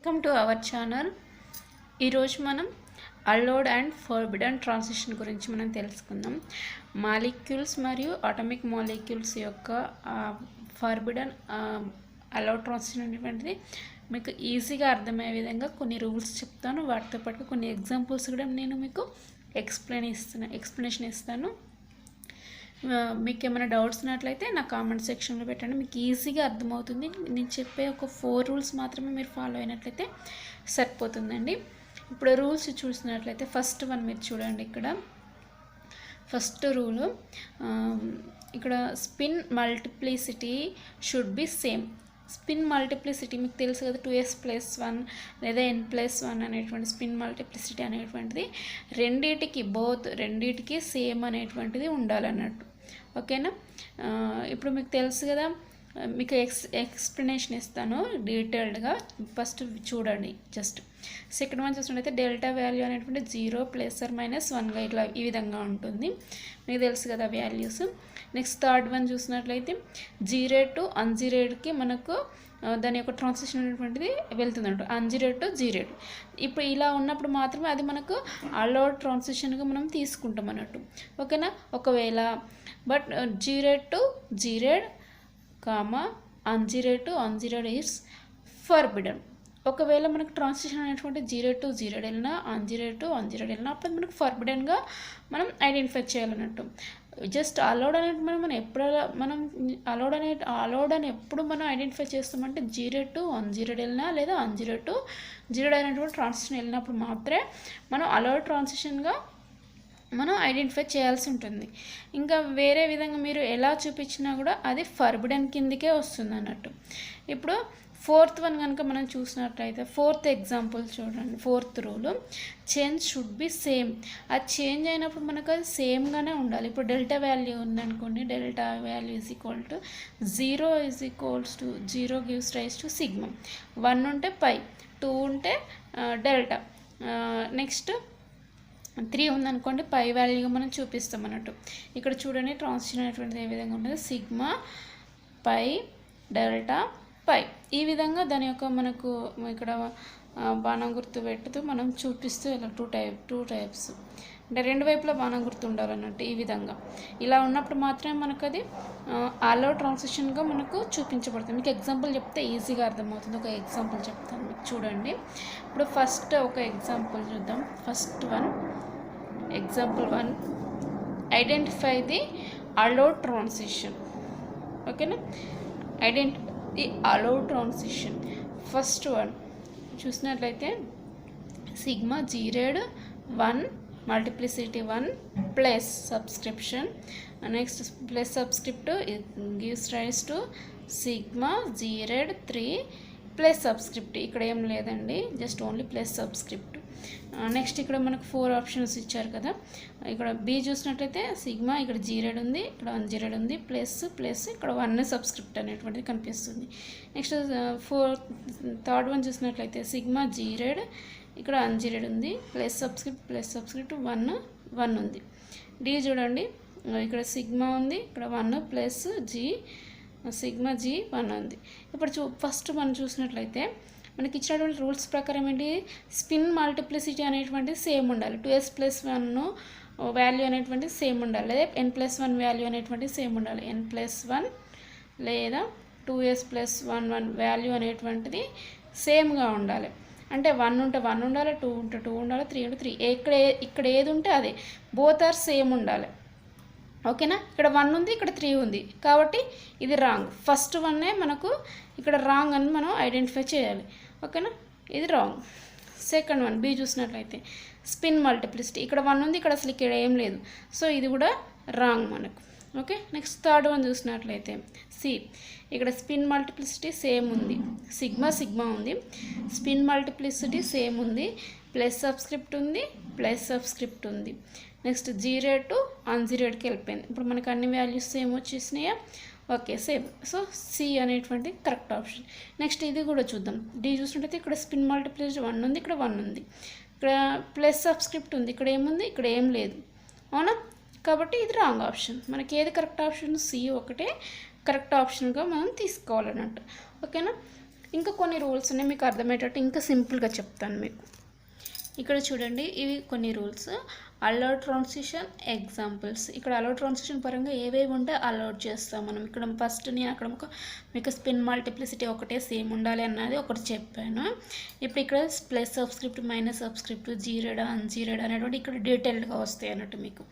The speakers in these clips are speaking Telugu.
Welcome to our channel. ఈరోజు మనం అలౌడ్ అండ్ ఫర్బిడన్ ట్రాన్సిషన్ గురించి మనం తెలుసుకుందాం. మాలిక్యూల్స్ మరియు అటామిక్ మాలిక్యూల్స్ యొక్క ఫర్బిడన్ అలౌడ్ ట్రాన్సిషన్ అనేటువంటిది మీకు ఈజీగా అర్థమయ్యే విధంగా కొన్ని రూల్స్ చెప్తాను. వాటితో పాటు కొన్ని ఎగ్జాంపుల్స్ కూడా నేను మీకు ఎక్స్ప్లెనేషన్ ఇస్తాను. మీకు ఏమైనా డౌట్స్ ఉన్నట్లయితే నా కామెంట్ సెక్షన్లో పెట్టండి, మీకు ఈజీగా అర్థమవుతుంది. నేను చెప్పే ఒక 4 రూల్స్ మాత్రమే మీరు ఫాలో అయినట్లయితే సరిపోతుందండి. ఇప్పుడు రూల్స్ చూసినట్లయితే ఫస్ట్ వన్ మీరు చూడండి. ఇక్కడ ఫస్ట్ రూలు ఇక్కడ spin multiplicity should be same. Spin multiplicity మీకు తెలుసు కదా, 2s+1 లేదా n+1 అనేటువంటి స్పిన్ మల్టిప్లిసిటీ అనేటువంటిది రెండింటికి సేమ్ అనేటువంటిది ఉండాలన్నట్టు. ఓకేనా? ఇప్పుడు మీకు తెలుసు కదా, మీకు ఎక్స్ప్లెనేషన్ ఇస్తాను డీటెయిల్డ్గా. ఫస్ట్ చూడండి. జస్ట్ సెకండ్ వన్ చూసినట్లయితే డెల్టా వాల్యూ అనేటువంటి 0 ± 1గా ఇట్లా ఈ విధంగా ఉంటుంది, మీకు తెలుసు కదా వాల్యూస్. నెక్స్ట్ థర్డ్ వన్ చూసినట్లయితే జీరేట్ టు అన్జీరేట్కి మనకు దాని యొక్క ట్రాన్సిషన్ అనేటువంటిది వెళ్తుంది అన్నట్టు, అన్జీరేట్ టు జీరేట్. ఇప్పుడు ఇలా ఉన్నప్పుడు మాత్రమే అది మనకు అలౌడ్ ట్రాన్సిషన్గా మనం తీసుకుంటాం అన్నట్టు. ఓకేనా? ఒకవేళ but gerade to gerade ungerade to ungerade is forbidden. ఒకవేళ మనకు ట్రాన్సిషన్ అనేటువంటి 0 to 0 వెళ్ళినా అన్జీరేట్ టు అన్జీరేట్ వెళ్ళినా అప్పుడు మనకు ఫర్బిడన్గా మనం ఐడెంటిఫై చేయాలన్నట్టు. జస్ట్ అలౌడ్ అనేది మనం అలౌడ్ అని ఎప్పుడు మనం ఐడెంటిఫై చేస్తామంటే 0 to 1 వెళ్ళినా లేదా 1 to 0 అయినటువంటి ట్రాన్సిషన్ వెళ్ళినప్పుడు మాత్రమే మనం అలౌడ్ ట్రాన్సిషన్గా మనం ఐడెంటిఫై చేయాల్సి ఉంటుంది. ఇంకా వేరే విధంగా మీరు ఎలా చూపించినా కూడా అది ఫర్బిడన్ కిందకే వస్తుంది అన్నట్టు. ఇప్పుడు ఫోర్త్ వన్ కనుక మనం చూసినట్లయితే ఫోర్త్ ఎగ్జాంపుల్ చూడండి. Fourth rule change should be same. అది చేంజ్ అయినప్పుడు మనకు అది సేమ్గానే ఉండాలి. ఇప్పుడు డెల్టా వాల్యూ ఉందనుకోండి, delta value = 0 gives rise to sigma. 1 ఉంటే π, 2 ఉంటే డెల్టా, నెక్స్ట్ 3 ఉందనుకోండి π వాల్యూగా మనం చూపిస్తాం అన్నట్టు. ఇక్కడ చూడండి ట్రాన్సిషన్ అనేటువంటిది ఏ విధంగా ఉంటుంది, సిగ్మా π డెల్టా π. ఈ విధంగా దాని యొక్క మనకు ఇక్కడ బాణం గుర్తు పెడుతూ మనం చూపిస్తూ ఇలా టూ టైప్స్ అంటే రెండు వైపులా బాణం గుర్తు ఉండాలన్నట్టు. ఈ విధంగా ఇలా ఉన్నప్పుడు మాత్రమే మనకు అది అలౌడ్ ట్రాన్సిషన్గా మనకు చూపించబడుతుంది. మీకు ఎగ్జాంపుల్ చెప్తే ఈజీగా అర్థమవుతుంది. ఒక ఎగ్జాంపుల్ చెప్తాను మీకు చూడండి. ఇప్పుడు ఫస్ట్ ఒక ఎగ్జాంపుల్ చూద్దాం. First one, example 1, identify the allowed transition. ఓకేనా? The allowed transition. First one చూసినట్లయితే sigma gerade 1 multiplicity 1 plus subscription, next plus subscript gives rise to sigma gerade 3 plus subscript. ఇక్కడ ఏం లేదండి, just only plus subscript. Next ఇక్కడ మనకు 4 ఆప్షన్స్ ఇచ్చారు కదా. ఇక్కడ బి చూసినట్లయితే సిగ్మా ఇక్కడ జీరేడ్ ఉంది, ఇక్కడ అన్జీరేడ్ ఉంది, ప్లస్ ఇక్కడ 1 సబ్స్క్రిప్ట్ అనేటువంటిది కనిపిస్తుంది. నెక్స్ట్ థర్డ్ వన్ చూసినట్లయితే సిగ్మా జీరేడ్, ఇక్కడ అన్జీరేడ్ ఉంది, ప్లస్ సబ్స్క్రిప్ట్ 1 ఉంది. డి చూడండి, ఇక్కడ సిగ్మా ఉంది, ఇక్కడ 1 ప్లస్ సిగ్మా జీ 1 ఉంది. ఇప్పుడు ఫస్ట్ మనం చూసినట్లయితే మనకి ఇచ్చినటువంటి రూల్స్ ప్రకారం ఏంటి, స్పిన్ మల్టిప్లిసిటీ అనేటువంటిది సేమ్ ఉండాలి. 2s+1 వాల్యూ అనేటువంటిది సేమ్ ఉండాలి, లేదా n+1 వాల్యూ అనేటువంటిది సేమ్ ఉండాలి. n+1 లేదా 2s+1 వాల్యూ అనేటువంటిది సేమ్గా ఉండాలి. అంటే 1 ఉంటే 1 ఉండాలి, 2 ఉంటే 2 ఉండాలి, 3 ఉంటే 3. ఇక్కడ ఏది ఉంటే అదే, బోత్ ఆర్ సేమ్ ఉండాలి. ఓకేనా? ఇక్కడ 1 ఉంది, ఇక్కడ 3 ఉంది, కాబట్టి ఇది రాంగ్. ఫస్ట్ వన్నే మనకు ఇక్కడ రాంగ్ అని మనం ఐడెంటిఫై చేయాలి. ఓకేనా? ఇది రాంగ్. సెకండ్ వన్ బి చూసినట్లయితే స్పిన్ మల్టిప్లిసిటీ, ఇక్కడ 1 ఉంది, ఇక్కడ అసలు ఇక్కడ ఏం లేదు, సో ఇది కూడా రాంగ్ మనకు. ఓకే? నెక్స్ట్ థర్డ్ వన్ చూసినట్లయితే సి, ఇక్కడ స్పిన్ మల్టిప్లిసిటీ సేమ్ ఉంది, సిగ్మా ఉంది, స్పిన్ మల్టిప్లిసిటీ సేమ్ ఉంది, ప్లస్ సబ్స్క్రిప్ట్ ఉంది. నెక్స్ట్ జీరేడ్ టు అన్జీరేడ్కి వెళ్ళిపోయింది. ఇప్పుడు మనకు అన్ని వాల్యూస్ సేమ్ వచ్చేసినాయా? Okay, same. సో సి అనేటువంటి కరెక్ట్ ఆప్షన్. నెక్స్ట్ ఇది కూడా చూద్దాం. డి చూసినట్టయితే ఇక్కడ స్పిన్ మల్టిప్లిసిటీ 1 ఉంది, ఇక్కడ 1 ఉంది, ఇక్కడ ప్లస్ సబ్స్క్రిప్ట్ ఉంది, ఇక్కడ ఏముంది, ఇక్కడ ఏం లేదు. అవునా? కాబట్టి ఇది రాంగ్ ఆప్షన్. మనకి ఏది కరెక్ట్ ఆప్షన్, సి ఒకటే కరెక్ట్ ఆప్షన్గా మనం తీసుకోవాలన్నట్టు. ఓకేనా? ఇంకా కొన్ని రూల్స్ ఉన్నాయి, మీకు అర్థమయ్యేటట్టు ఇంకా సింపుల్గా చెప్తాను మీకు. ఇక్కడ చూడండి, ఇవి కొన్ని రూల్స్. Allowed transition examples. ఇక్కడ అలౌడ్ ట్రాన్సిషన్ పరంగా ఏవేవి ఉంటే అలౌడ్ చేస్తాం మనం. ఇక్కడ ఫస్ట్ నేను అక్కడ మీకు స్పిన్ మల్టిప్లిసిటీ ఒకటే సేమ్ ఉండాలి అన్నది ఒకటి చెప్పాను. ఇప్పుడు ఇక్కడ ప్లస్ సబ్స్క్రిప్ట్, మైనస్ సబ్స్క్రిప్ట్, జీరోడ్, అన్జీరోడ్ అనేటువంటి ఇక్కడ డీటెయిల్డ్గా వస్తాయి అన్నట్టు మీకు.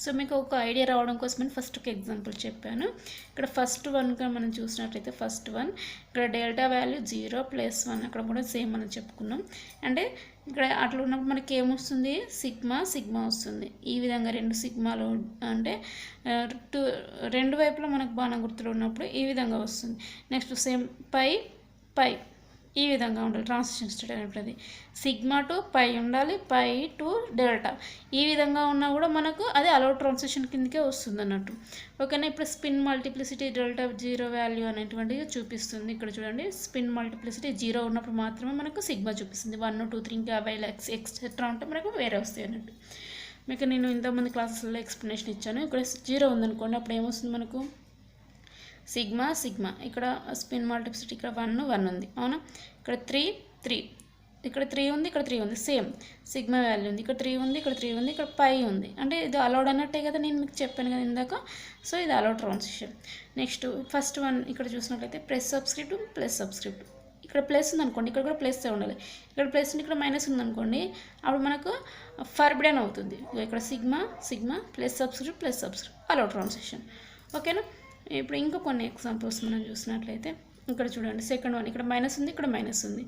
సో మీకు ఒక ఐడియా రావడం కోసమని ఫస్ట్ ఒక ఎగ్జాంపుల్ చెప్పాను. ఇక్కడ ఫస్ట్ వన్గా మనం చూసినట్లయితే ఫస్ట్ వన్ ఇక్కడ డెల్టా వాల్యూ 0 + 1 అక్కడ కూడా సేమ్ మనం చెప్పుకున్నాం. అంటే ఇక్కడ అట్లా ఉన్నప్పుడు మనకి ఏమొస్తుంది, సిగ్మా వస్తుంది. ఈ విధంగా 2 సిగ్మాలు అంటే రెండు వైపులా మనకు బాణం గుర్తులు ఉన్నప్పుడు ఈ విధంగా వస్తుంది. నెక్స్ట్ సేమ్ పై ఈ విధంగా ఉండాలి. ట్రాన్సిషన్ స్టేట్ అనేటువంటిది సిగ్మా టు పై ఉండాలి, పై టు డెల్టా ఈ విధంగా ఉన్నా కూడా మనకు అది అలౌడ్ ట్రాన్సిషన్ కిందకే వస్తుంది అన్నట్టు. ఓకేనా. ఇప్పుడు స్పిన్ మల్టిప్లిసిటీ డెల్టా 0 వాల్యూ అనేటువంటిది చూపిస్తుంది. ఇక్కడ చూడండి, స్పిన్ మల్టిప్లిసిటీ 0 ఉన్నప్పుడు మాత్రమే మనకు సిగ్మా చూపిస్తుంది. 1, 2, 3 ఇంకా అవైల్ ఎక్సెట్రా ఉంటే మనకు వేరే వస్తాయి అన్నట్టు. మీకు నేను ఇంతకుముందు క్లాసెస్లో ఎక్స్ప్లెనేషన్ ఇచ్చాను. ఇక్కడ 0 ఉందనుకోండి, అప్పుడు ఏమొస్తుంది మనకు సిగ్మా. ఇక్కడ స్పిన్ మల్టిప్లిసిటీ ఇక్కడ 1 ఉంది, అవునా. ఇక్కడ 3 ఇక్కడ 3 ఉంది, ఇక్కడ 3 ఉంది, సేమ్ సిగ్మా వాల్యూ ఉంది. ఇక్కడ 3 ఉంది, ఇక్కడ 3 ఉంది, ఇక్కడ పై ఉంది. అంటే ఇది అలౌడ్ అన్నట్టే కదా, నేను మీకు చెప్పాను కదా ఇందాక. సో ఇది allowed transition. Next first one ఇక్కడ చూసినట్లయితే ప్లస్ సబ్స్క్రిప్ట్. ఇక్కడ ప్లస్ ఉందనుకోండి, ఇక్కడ కూడా ప్లస్ ఉండాలి. ఇక్కడ ప్లస్ ఉంది, ఇక్కడ మైనస్ ఉందనుకోండి, అప్పుడు మనకు ఫర్బిడెన్ అవుతుంది. ఇక్కడ sigma plus subscript allowed transition. ఓకేనా. ఇప్పుడు ఇంకా కొన్ని ఎగ్జాంపుల్స్ మనం చూసినట్లయితే ఇక్కడ చూడండి, సెకండ్ వన్ ఇక్కడ మైనస్ ఉంది, ఇక్కడ మైనస్ ఉంది.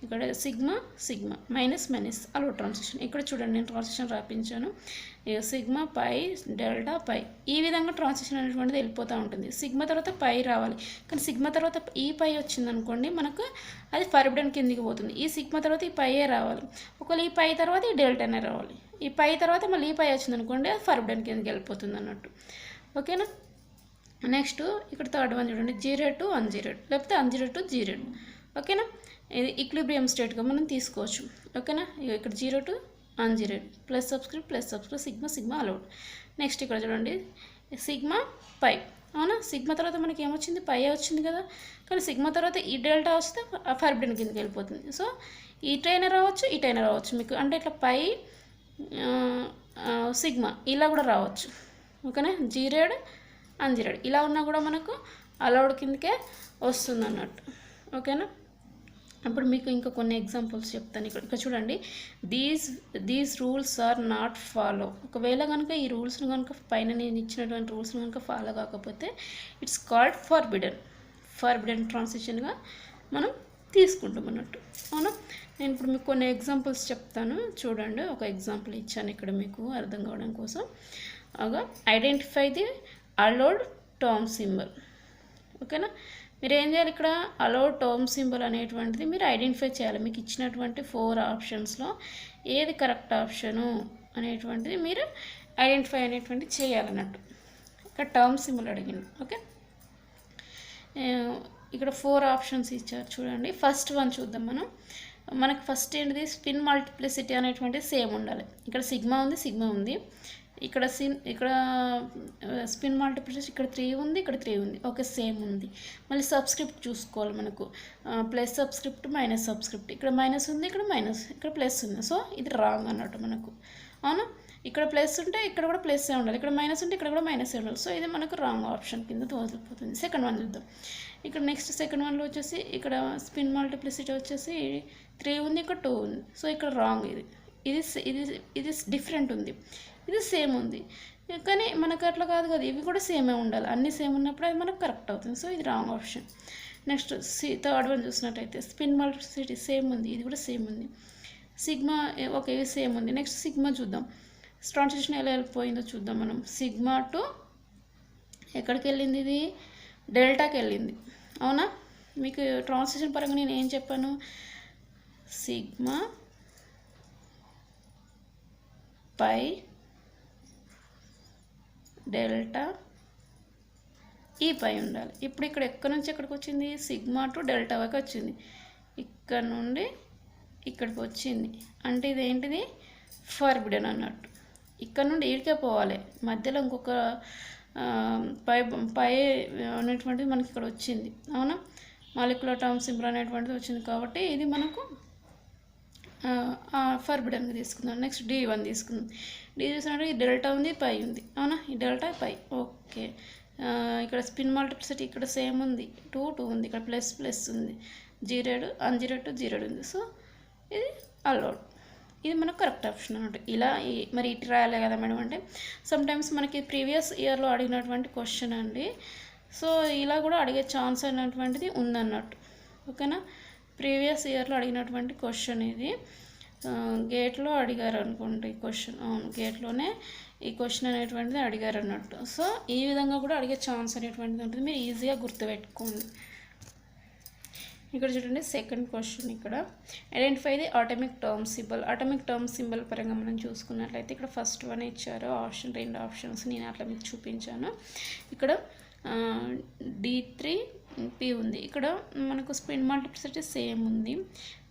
ఇక్కడ సిగ్మా మైనస్ అలౌడ్ ట్రాన్సిషన్. ఇక్కడ చూడండి, నేను ట్రాన్సిషన్ రాపించాను. సిగ్మా పై డెల్టా పై ఈ విధంగా ట్రాన్సిషన్ అనేటువంటిది వెళ్ళిపోతూ ఉంటుంది. సిగ్మా తర్వాత పై రావాలి, కానీ సిగ్మా తర్వాత ఈ పై వచ్చిందనుకోండి మనకు అది ఫర్బిడెన్ కిందికి పోతుంది. ఈ సిగ్మా తర్వాత ఈ పైయే రావాలి. ఒకవేళ ఈ పై తర్వాత ఈ డెల్టానే రావాలి. ఈ పై తర్వాత మళ్ళీ ఈ పై వచ్చిందనుకోండి అది ఫర్బిడెన్ కిందికి వెళ్ళిపోతుంది అన్నట్టు. ఓకేనా. నెక్స్ట్ ఇక్కడ థర్డ్ వన్ చూడండి, 0 to అన్జీరోడ్ లేకపోతే అన్జీరోడ్ టు జీరోడ్. ఓకేనా. ఇది ఈక్విలిబ్రియం స్టేట్గా మనం తీసుకోవచ్చు. ఓకేనా. ఇక్కడ 0 to ungerade plus subscript sigma allowed. Next ఇక్కడ చూడండి, సిగ్మా పై, అవునా. సిగ్మా తర్వాత మనకి ఏమొచ్చింది, పై వచ్చింది కదా, కానీ సిగ్మా తర్వాత ఈ డెల్టా వస్తే ఫర్బిడెన్ కిందకి వెళ్ళిపోతుంది. సో ఇటైనా రావచ్చు మీకు. అంటే ఇట్లా పై సిగ్మా ఇలా కూడా రావచ్చు. ఓకేనా. జీరోడ్ అన్జీరోడ్ ఇలా ఉన్నా కూడా మనకు అలౌడ్ కిందకే వస్తుంది అన్నట్టు. ఓకేనా. అప్పుడు మీకు ఇంకా కొన్ని ఎగ్జాంపుల్స్ చెప్తాను. ఇక్కడ చూడండి, these rules are not follow. ఒకవేళ కనుక ఈ రూల్స్ను కనుక పైన నేను ఇచ్చినటువంటి రూల్స్ను కనుక ఫాలో కాకపోతే ఇట్స్ కాల్డ్ ఫర్బిడెన్ ట్రాన్సిషన్గా మనం తీసుకుంటాం అన్నట్టు, అవునా. నేను ఇప్పుడు మీకు కొన్ని ఎగ్జాంపుల్స్ చెప్తాను చూడండి. ఒక ఎగ్జాంపుల్ ఇచ్చాను ఇక్కడ మీకు అర్థం కావడం కోసం. Identify the allowed term symbol. ఓకేనా. మీరు ఏం చేయాలి, ఇక్కడ అలౌడ్ టర్మ్ సింబల్ అనేటువంటిది మీరు ఐడెంటిఫై చేయాలి. మీకు ఇచ్చినటువంటి 4 ఆప్షన్స్లో ఏది కరెక్ట్ ఆప్షను అనేటువంటిది మీరు ఐడెంటిఫై అనేటువంటిది చేయాలన్నట్టు. ఇక్కడ టర్మ్ సింబల్ అడిగింది. ఓకే. ఇక్కడ 4 ఆప్షన్స్ ఇచ్చారు చూడండి. ఫస్ట్ వన్ చూద్దాం మనం. మనకు ఫస్ట్ ఏంటిది, స్పిన్ మల్టిప్లిసిటీ అనేటువంటిది సేమ్ ఉండాలి. ఇక్కడ సిగ్మా ఉంది. ఇక్కడ స్పిన్ మల్టిప్లిసిటీ ఇక్కడ 3 ఉంది, ఇక్కడ 3 ఉంది. ఓకే, సేమ్ ఉంది. మళ్ళీ సబ్స్క్రిప్ట్ చూసుకోవాలి మనకు. Plus subscript, minus subscript. ఇక్కడ మైనస్ ఉంది, ఇక్కడ ప్లస్ ఉంది. సో ఇది రాంగ్ అన్నట్టు మనకు, అవునా. ఇక్కడ ప్లస్ ఉంటే ఇక్కడ కూడా ప్లస్సే ఉండాలి. ఇక్కడ మైనస్ ఉంటే ఇక్కడ కూడా మైనస్ ఉండాలి. సో ఇది మనకు రాంగ్ ఆప్షన్ కింద తోలిపోతుంది. సెకండ్ వన్ చూద్దాం. ఇక్కడ నెక్స్ట్ సెకండ్ వన్లో వచ్చేసి ఇక్కడ స్పిన్ మల్టిప్లిసిటీ వచ్చేసి 3 ఉంది, ఇక్కడ 2 ఉంది. సో ఇక్కడ రాంగ్. ఇది డిఫరెంట్ ఉంది, ఇది సేమ్ ఉంది. కానీ మనకు అట్లా కాదు కదా, ఇవి కూడా సేమే ఉండాలి. అన్నీ సేమ్ ఉన్నప్పుడు అది మనకు కరెక్ట్ అవుతుంది. సో ఇది wrong option. Next third one చూసినట్టయితే స్పిన్ మల్టిప్లిసిటీ సేమ్ ఉంది, ఇది కూడా సేమ్ ఉంది. సిగ్మా ఓకే, ఇది సేమ్ ఉంది. నెక్స్ట్ సిగ్మా చూద్దాం. ట్రాన్సిషన్ ఎలా వెళ్ళిపోయిందో చూద్దాం మనం. సిగ్మా టు ఎక్కడికి వెళ్ళింది, ఇది డెల్టాకి వెళ్ళింది, అవునా. మీకు ట్రాన్సిషన్ పరంగా నేను ఏం చెప్పాను, సిగ్మా పై డెల్టా ఈ పై ఉండాలి. ఇప్పుడు ఇక్కడ ఎక్కడి నుంచి ఎక్కడికి వచ్చింది, సిగ్మా టు డెల్టా వరకు వచ్చింది. ఇక్కడ నుండి ఇక్కడికి వచ్చింది. అంటే ఇదేంటిది, ఫర్బిడెన్ అన్నట్టు. ఇక్కడ నుండి ఈడికే పోవాలి, మధ్యలో ఇంకొక పై అనేటువంటిది మనకి ఇక్కడ వచ్చింది, అవునా. మాలిక్యులర్ టర్మ్ సింబల్ అనేటువంటిది వచ్చింది కాబట్టి ఇది మనకు ఫర్బిడన్గా తీసుకుందాం. నెక్స్ట్ D1 తీసుకుందాం. D చూసినట్టు ఈ డెల్టా ఉంది, పై ఉంది, అవునా, ఈ డెల్టా పై. ఓకే, ఇక్కడ స్పిన్ మల్టిప్లిసిటీ ఇక్కడ సేమ్ ఉంది, 2 ఉంది, ఇక్కడ ప్లస్ ఉంది, జీరోడ్ అన్జీరోడ్ టు జీరోడ్ ఉంది. సో ఇది అలౌడ్, ఇది మనకు కరెక్ట్ ఆప్షన్ అన్నమాట. ఇలా మరి ఇటు రాయాలి కదా మేడం అంటే సమ్టైమ్స్ మనకి ప్రీవియస్ ఇయర్లో అడిగినటువంటి క్వశ్చన్ అండి. సో ఇలా కూడా అడిగే ఛాన్స్ అనేటువంటిది ఉందన్నట్టు. ఓకేనా, ప్రీవియస్ ఇయర్లో అడిగినటువంటి క్వశ్చన్ ఇది. గేట్లో అడిగారు అనుకోండి ఈ క్వశ్చన్. అవును, గేట్లోనే ఈ క్వశ్చన్ అనేటువంటిది అడిగారు అన్నట్టు. సో ఈ విధంగా కూడా అడిగే ఛాన్స్ అనేటువంటిది ఉంటుంది, మీరు ఈజీగా గుర్తుపెట్టుకోండి. ఇక్కడ చూడండి సెకండ్ క్వశ్చన్. ఇక్కడ identify the atomic term symbol. Atomic term symbol పరంగా మనం చూసుకున్నట్లయితే ఇక్కడ ఫస్ట్ వన్ ఇచ్చారు ఆప్షన్, 2 ఆప్షన్స్ నేను అట్లా మీకు చూపించాను. ఇక్కడ D3P ఉంది, ఇక్కడ మనకు స్పిన్ మల్టిప్లిసిటీ సేమ్ ఉంది.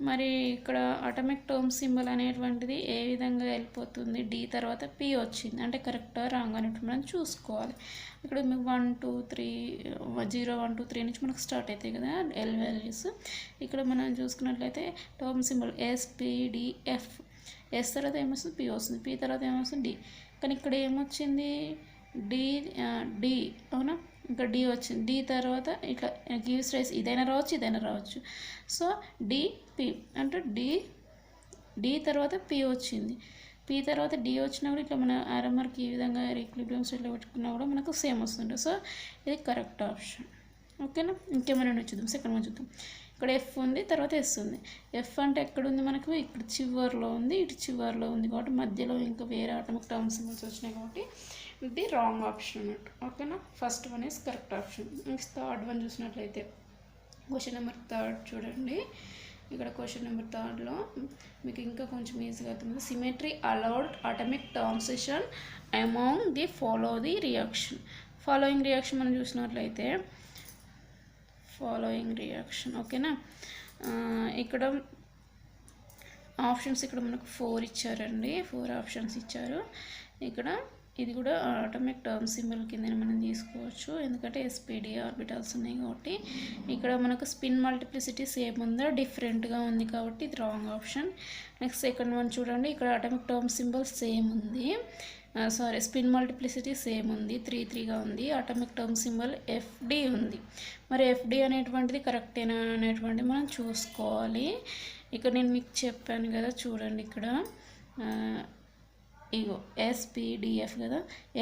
మరి ఇక్కడ అటామిక్ టర్మ్ సింబల్ అనేటువంటిది ఏ విధంగా వెళ్ళిపోతుంది, D తర్వాత P వచ్చింది అంటే కరెక్టా రాంగ్ అనేటువంటి మనం చూసుకోవాలి. ఇక్కడ మీకు 1 2 3 0 1 2 3 నుంచి మనకు స్టార్ట్ అవుతాయి కదా L వాల్యూస్. ఇక్కడ మనం చూసుకున్నట్లయితే టర్మ్ సింబల్ SPDF, S తర్వాత ఏమొస్తుంది P వస్తుంది, P తర్వాత ఏమొస్తుంది D. కానీ ఇక్కడ ఏమొచ్చింది D, అవునా, ఇంకా D వచ్చింది. D తర్వాత ఇట్లా గివ్స్ రైస్ ఇదైనా రావచ్చు. సో DP అంటే D తర్వాత P వచ్చింది, P తర్వాత D వచ్చినా కూడా ఇట్లా మన ఆరో మార్క్ ఈ విధంగా ఈక్విలిబ్రియం స్టేట్లో పెట్టుకున్నా కూడా మనకు సేమ్ వస్తుంది. సో ఇది కరెక్ట్ ఆప్షన్. ఓకేనా, ఇంకేమైనా చూద్దాం. సెకండ్ వన్ చూద్దాం. ఇక్కడ F ఉంది, తర్వాత S ఉంది. F అంటే ఎక్కడ ఉంది మనకు, ఇక్కడ చివర్లో ఉంది, ఇటు చివర్లో ఉంది కాబట్టి మధ్యలో ఇంకా వేరే అటామిక్ టర్మ్ సింబల్స్ వచ్చినాయి కాబట్టి ఇది రాంగ్ ఆప్షన్ అన్నట్టు. ఓకేనా, first one is correct option. Next third one చూసినట్లయితే క్వశ్చన్ నెంబర్ 3 చూడండి. ఇక్కడ క్వశ్చన్ నెంబర్ 3లో మీకు ఇంకా కొంచెం ఈజీగా అవుతుంది. Symmetry allowed atomic transition among the following reaction మనం చూసినట్లయితే ఫాలోయింగ్ రియాక్షన్. ఓకేనా, ఇక్కడ ఆప్షన్స్ ఇక్కడ మనకు 4 ఇచ్చారండి, 4 ఆప్షన్స్ ఇచ్చారు. ఇక్కడ ఇది కూడా అటామిక్ టర్మ్ సింబల్ కింద మనం తీసుకోవచ్చు, ఎందుకంటే SPD ఆర్బిటల్స్ ఉన్నాయి కాబట్టి. ఇక్కడ మనకు స్పిన్ మల్టిప్లిసిటీ సేమ్ ఉందా, డిఫరెంట్గా ఉంది కాబట్టి ఇది wrong option. Next second one చూడండి. ఇక్కడ అటామిక్ టర్మ్ సింబల్ సేమ్ ఉంది, స్పిన్ మల్టిప్లిసిటీ సేమ్ ఉంది, 3 3గా ఉంది. అటామిక్ టర్మ్ సింబల్ FD ఉంది. మరి FD అనేటువంటిది కరెక్టేనా అనేటువంటిది మనం చూసుకోవాలి. ఇక్కడ నేను మీకు చెప్పాను కదా చూడండి, ఇక్కడ ఇగో SPDF కదా,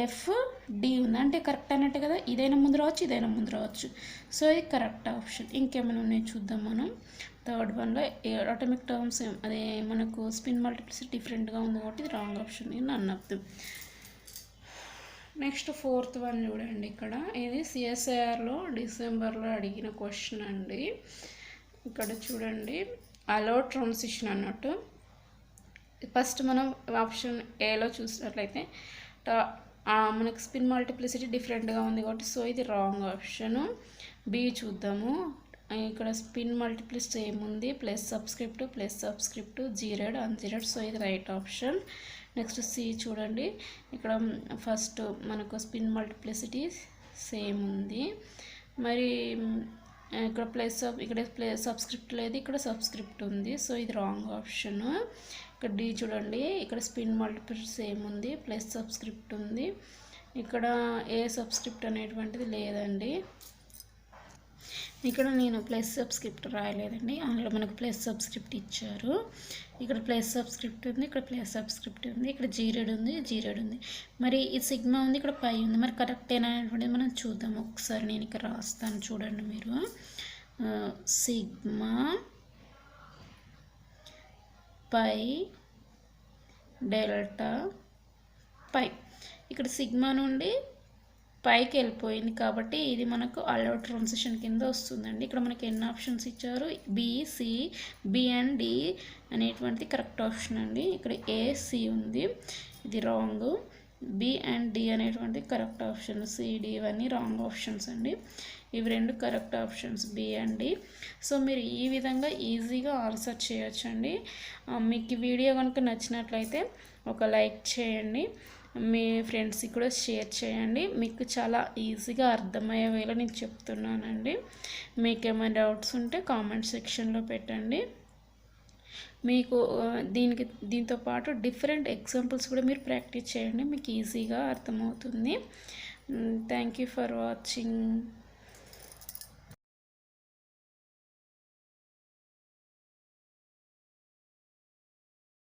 FD ఉంది అంటే కరెక్ట్ అన్నట్టు కదా, ఇదైనా ముందు రావచ్చు, సో ఇది కరెక్ట్ ఆప్షన్. ఇంకేమైనా ఉన్నాయి చూద్దాం మనం. థర్డ్ వన్లో అటామిక్ టర్మ్స్ అదే మనకు స్పిన్ మల్టిప్లిసిటీ డిఫరెంట్గా ఉంది కాబట్టి ఇది రాంగ్ ఆప్షన్, ఇది none of them. Next fourth one చూడండి. ఇక్కడ ఇది CSIRలో డిసెంబర్లో అడిగిన క్వశ్చన్ అండి. ఇక్కడ చూడండి అలౌడ్ ట్రాన్సిషన్ అన్నట్టు. ఫస్ట్ మనం ఆప్షన్ ఏలో చూసినట్లయితే మనకు స్పిన్ మల్టిప్లిసిటీ డిఫరెంట్గా ఉంది కాబట్టి సో ఇది రాంగ్ ఆప్షను. B చూద్దాము. ఇక్కడ స్పిన్ మల్టిప్లిసిటీ ఏముంది, ప్లస్ సబ్స్క్రిప్ట్ జీరోడ్ అన్జీరోడ్, సో ఇది రైట్ ఆప్షన్. నెక్స్ట్ C చూడండి. ఇక్కడ ఫస్ట్ మనకు స్పిన్ మల్టిప్లిసిటీ సేమ్ ఉంది, మరి ఇక్కడ సబ్స్క్రిప్ట్ లేదు, ఇక్కడ సబ్స్క్రిప్ట్ ఉంది, సో ఇది రాంగ్ ఆప్షన్. ఇక్కడ D చూడండి. ఇక్కడ స్పిన్ మల్టిప్లిసిటీ సేమ్ ఉంది, ప్లస్ సబ్స్క్రిప్ట్ ఉంది, ఇక్కడ ఏ సబ్స్క్రిప్ట్ అనేటువంటిది లేదండి. ఇక్కడ నేను ప్లస్ సబ్స్క్రిప్ట్ రాయలేదండి, అందులో మనకు ప్లస్ సబ్స్క్రిప్ట్ ఇచ్చారు. ఇక్కడ ప్లస్ సబ్స్క్రిప్ట్ ఉంది, ఇక్కడ ప్లస్ సబ్స్క్రిప్ట్ ఉంది, ఇక్కడ జీరోడ్ ఉంది, మరి ఈ సిగ్మా ఉంది, ఇక్కడ పై ఉంది. మరి కరెక్టేనా అనేటువంటిది మనం చూద్దాం ఒకసారి. నేను ఇక్కడ రాస్తాను చూడండి మీరు. సిగ్మా పై డెల్టా పై. ఇక్కడ సిగ్మా నుండి పైకి వెళ్ళిపోయింది కాబట్టి ఇది మనకు అలౌడ్ ట్రాన్సిషన్ కింద వస్తుందండి. ఇక్కడ మనకి ఎన్ని ఆప్షన్స్ ఇచ్చారు, B అండ్ D అనేటువంటిది కరెక్ట్ ఆప్షన్ అండి. ఇక్కడ AC ఉంది, ఇది రాంగ్. B అండ్ D అనేటువంటిది కరెక్ట్ ఆప్షన్, C D ఇవన్నీ రాంగ్ ఆప్షన్స్ అండి. ఇవి రెండు correct options B and D. So మీరు ఈ విధంగా ఈజీగా ఆన్సర్ చేయొచ్చండి. మీకు ఈ వీడియో కనుక నచ్చినట్లయితే ఒక లైక్ చేయండి, మీ ఫ్రెండ్స్కి కూడా షేర్ చేయండి. మీకు చాలా ఈజీగా అర్థమయ్యే వేళ నేను చెప్తున్నానండి. మీకు ఏమైనా డౌట్స్ ఉంటే కామెంట్ సెక్షన్లో పెట్టండి. మీకు దీంతో పాటు డిఫరెంట్ ఎగ్జాంపుల్స్ కూడా మీరు ప్రాక్టీస్ చేయండి, మీకు ఈజీగా అర్థమవుతుంది. Thank you for watching.